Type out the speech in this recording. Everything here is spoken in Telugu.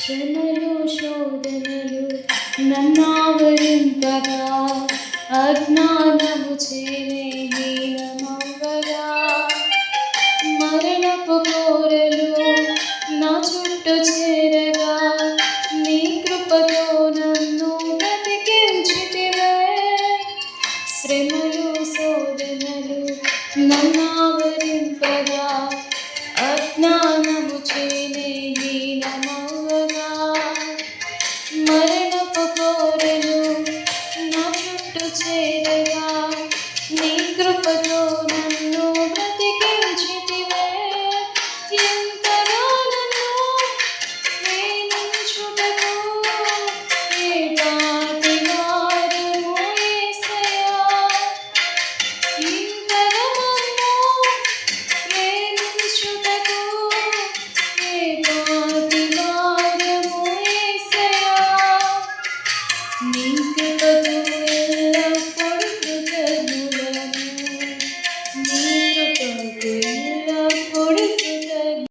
శ్రమలు శోధనలు నన్నావరింపగా అజ్ఞానము చేనే హీనమవ్వగా మరణపు కోరలు నా చుట్టూ చేరగా నీ కృపతో నన్ను బ్రతికించితివే. శ్రమలు శోధనలు నన్నావరింపగా అజ్ఞానము చేనే హీనమవ్వగా మరణపు కోరలు నా చుట్టూ చేరగా నీ కృపతో నన్ను బ్రతికించితివే. ఎంతగా నన్ను ప్రేమించుటకు ఏ పాటి వారము యేసయ్యా. ఇంతగా నన్ను ప్రేమించుటకు ఏ పాటి వారము యేసయ్యా. నీ కృపతో